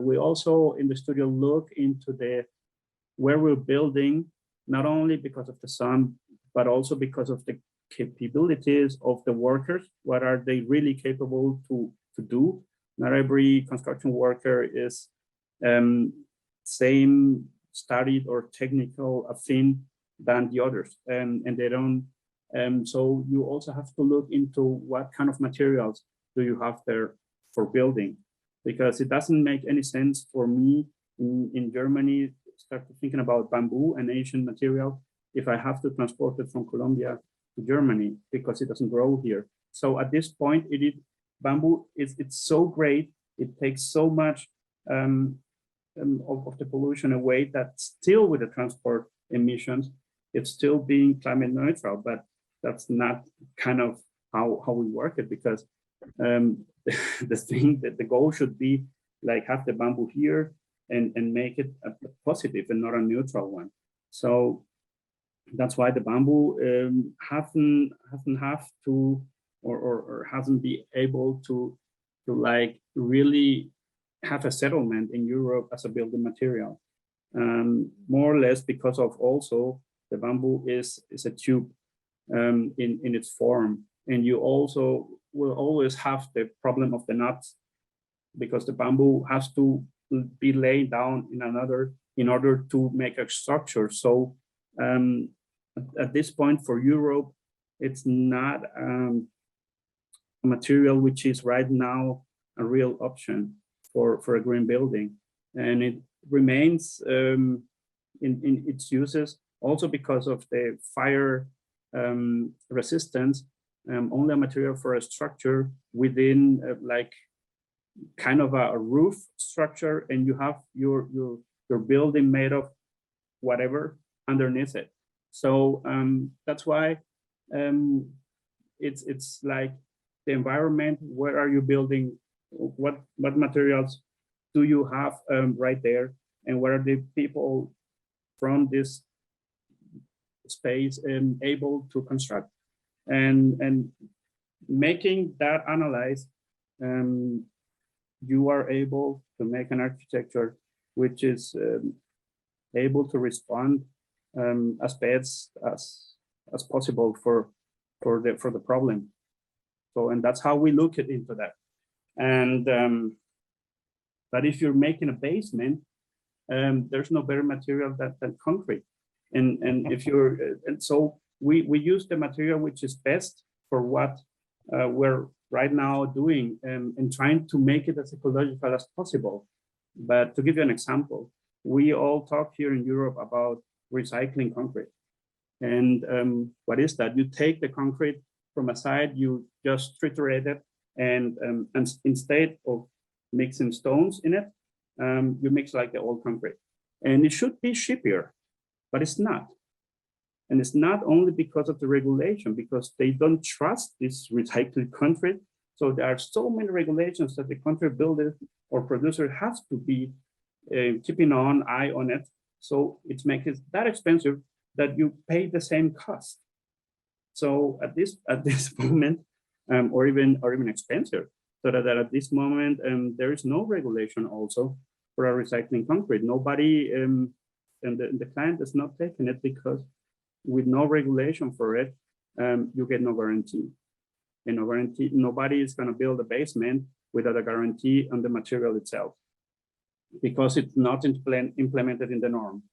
we also in the studio look into where we're building, not only because of the sun, but also because of the capabilities of the workers. What are they really capable to do? Not every construction worker is same studied or technical affin than the others, and they don't. So you also have to look into what kind of materials do you have there for building, because it doesn't make any sense for me in Germany start thinking about bamboo, an Asian material, if I have to transport it from Colombia to Germany because it doesn't grow here. So at this point, bamboo it's so great. It takes so much of the pollution away that still with the transport emissions, it's still being climate neutral, but that's not kind of how we work it, because the goal should be like have the bamboo here and make it a positive and not a neutral one. So that's why the bamboo hasn't have to or hasn't been able to like really have a settlement in Europe as a building material, more or less because of also the bamboo is a tube in its form, and you also will always have the problem of the nuts because the bamboo has to be laid down in order to make a structure. So at this point for Europe, it's not a material which is right now a real option for a green building, and it remains in its uses also because of the fire resistance. Only a material for a structure within like kind of a roof structure, and you have your building made of whatever underneath it. So that's why it's like the environment. Where are you building? What materials do you have right there, and what are the people from this space able to construct? And making that analyze, you are able to make an architecture which is able to respond as best as possible for the problem. So, and that's how we look into that. And but if you're making a basement, there's no better material than concrete. And if you're and so we use the material which is best for what we're right now doing, and trying to make it as ecological as possible. But to give you an example, we all talk here in Europe about recycling concrete. And what is that? You take the concrete from a side, you just triturate it, and instead of mixing stones in it, you mix like the old concrete. And it should be cheaper, but it's not. And it's not only because of the regulation, because they don't trust this recycled concrete. So there are so many regulations that the concrete builder or producer has to be keeping an eye on it. So it makes it that expensive that you pay the same cost. So at this moment, or even expensive, so that at this moment there is no regulation also for a recycling concrete. Nobody and the client is not taking it because with no regulation for it, you get no guarantee. And no guarantee, nobody is going to build a basement without a guarantee on the material itself, because it's not implemented in the norm.